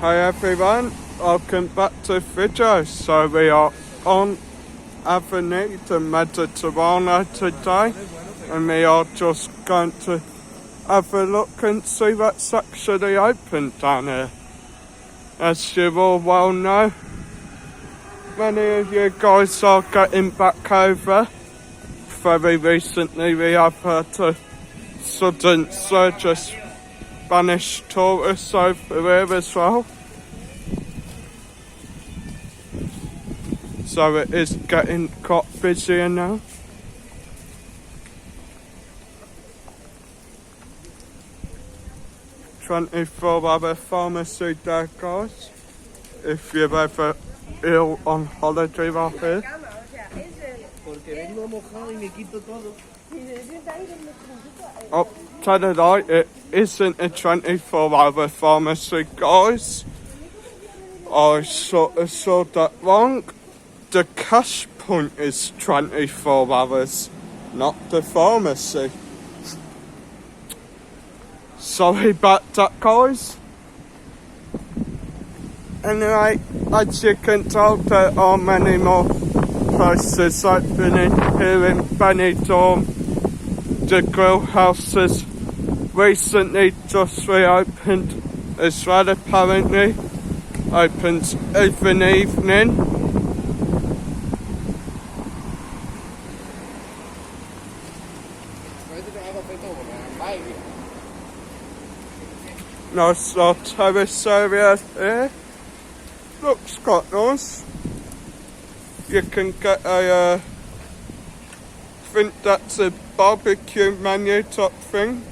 Hi everyone, welcome back to the video. So we are on Avenue to Mediterranean today, and we are just going to have a look and see what's actually open down here. As you all well know, many of you guys are getting back over. Very recently we have had a sudden surge of Spanish tourists over here as well. So it is getting quite busier now. $24 pharmacy there, guys. If you're ever ill on holiday right here. Oh, tell you right, it isn't a 24-hour pharmacy, guys. I sort of saw that wrong. The cash point is 24 hours, not the pharmacy. Sorry about that, guys. Anyway, as you can tell, there are many more places opening here in Benidorm. The grill houses recently just reopened as well, apparently. Opens every evening. Nice little terrace area here. Looks quite nice. You can get a, I think that's a barbecue menu type thing.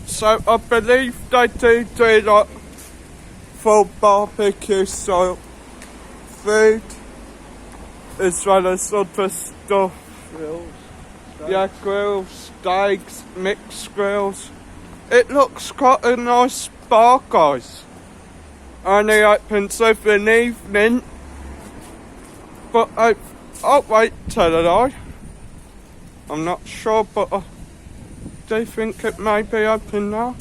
So I believe they do like full barbecue style food as well as other stuff. Grills, yeah, grills, steaks, mixed grills. It looks quite a nice bar, guys. Only opens every evening. But I'll wait till I. I'm not sure, but I do think it may be open now.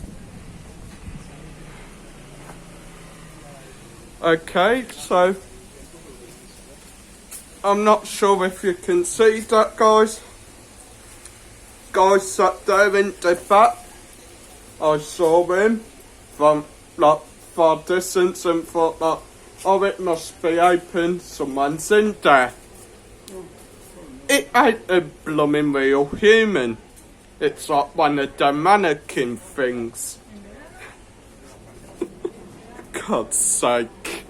Okay, so I'm not sure if you can see that, guys. Guy sat there in the back. I saw him from like far distance and thought that, oh, it must be open, someone's in there. It ain't a blooming real human. It's like one of the mannequin things. God's sake.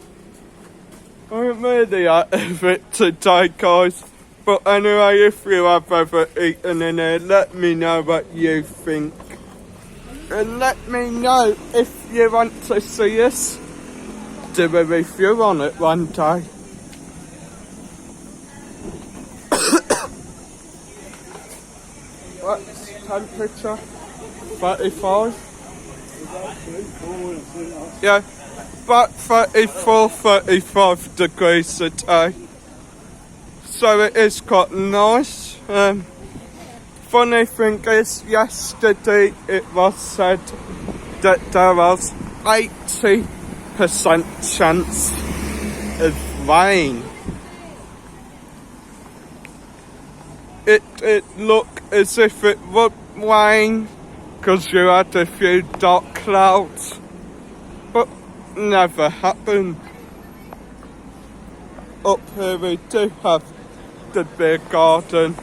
I'm really out of it today, guys. But anyway, if you have ever eaten in here, let me know what you think. And let me know if you want to see us do a review on it one day. What's temperature? 35? Yeah, about 34, 35 degrees today. So it is quite nice. Funny thing is, yesterday it was said that there was 80% chance of rain. It looked as if it would rain because you had a few dark clouds, but never happened. Up here we do have the beer garden.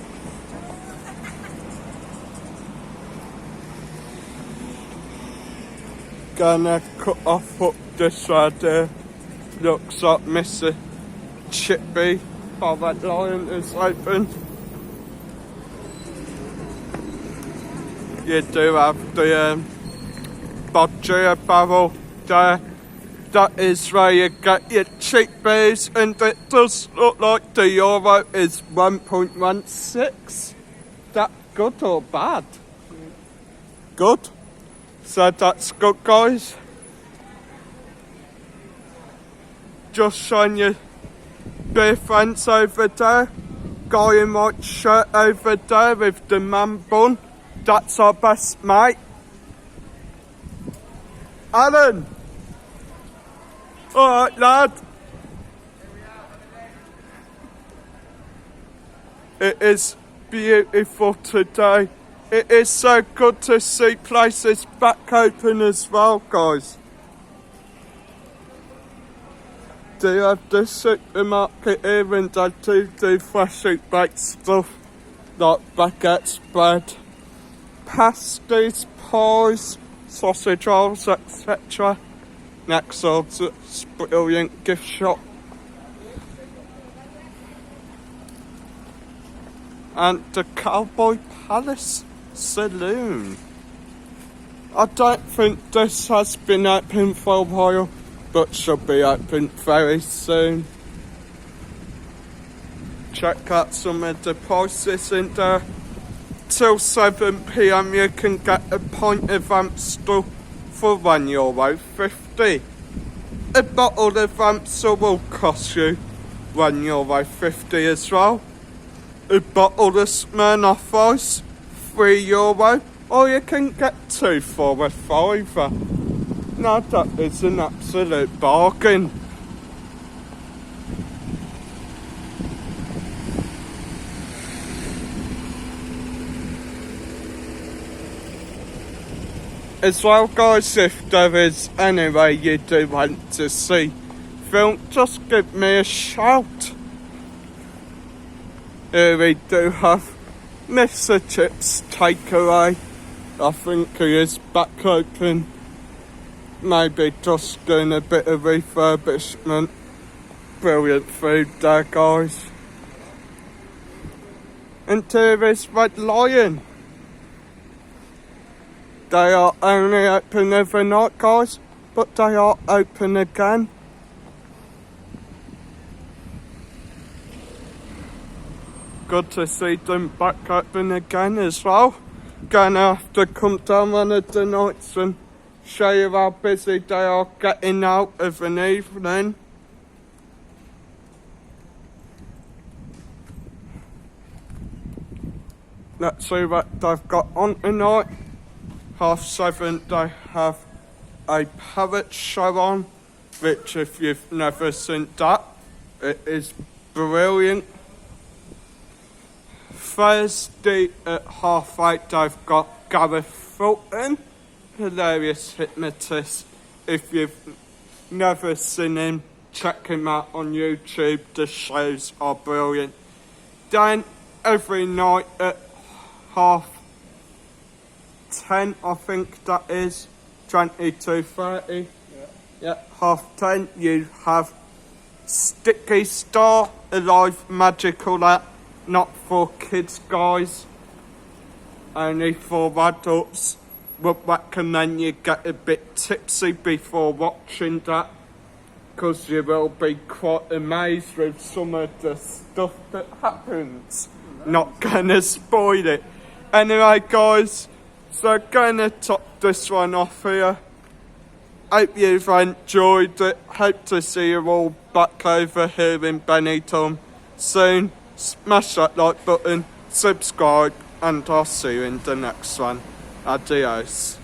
Gonna cut off up this right there. Looks like Mr. Chippy or that lion is open. You do have the Bodgia barrel there. That is where you get your cheap beers, and it does look like the euro is 1.16. That good or bad? Good. So that's good, guys. Just showing you beer friends over there. Guy in white shirt over there with the man bun. That's our best mate. Alan! Alright, lad. It is beautiful today. It is so good to see places back open as well, guys. Do you have the supermarket here, and I do freshly baked stuff like baguettes, bread, pasties, pies, sausage rolls, etc. Next door's a brilliant gift shop. And the Cowboy Palace Saloon. I don't think this has been open for a while, but should be open very soon. Check out some of the prices in there. Till 7 PM you can get a pint of Amstel for €1.50. A bottle of Amstel will cost you €1.50 as well. A bottle of Smirnoff Ice, €3, or you can get 2 for a £5. Now that is an absolute bargain. As well, guys, if there is any way you do want to see film, just give me a shout. Here we do have Mr. Chips Takeaway. I think he is back open. Maybe just doing a bit of refurbishment. Brilliant food there, guys. And here is Red Lion. They are only open every night, guys, but they are open again. Good to see them back open again as well. Gonna have to come down one of the nights and show you how busy they are getting out of an evening. Let's see what they've got on tonight. 7:30 they have a parrot show on, which if you've never seen that, it is brilliant. Thursday at 8:30 they've got Gareth Fulton, hilarious hypnotist. If you've never seen him, check him out on YouTube, the shows are brilliant. Then every night at 10:30, I think that is, 22:30. Yeah, 10:30 you have Sticky Star, a live magical app, not for kids, guys, only for adults. Would recommend you get a bit tipsy before watching that, because you will be quite amazed with some of the stuff that happens. Not gonna spoil it. Anyway, guys, so gonna top this one off here. Hope you've enjoyed it. Hope to see you all back over here in Benidorm soon. Smash that like button, subscribe, and I'll see you in the next one. Adios.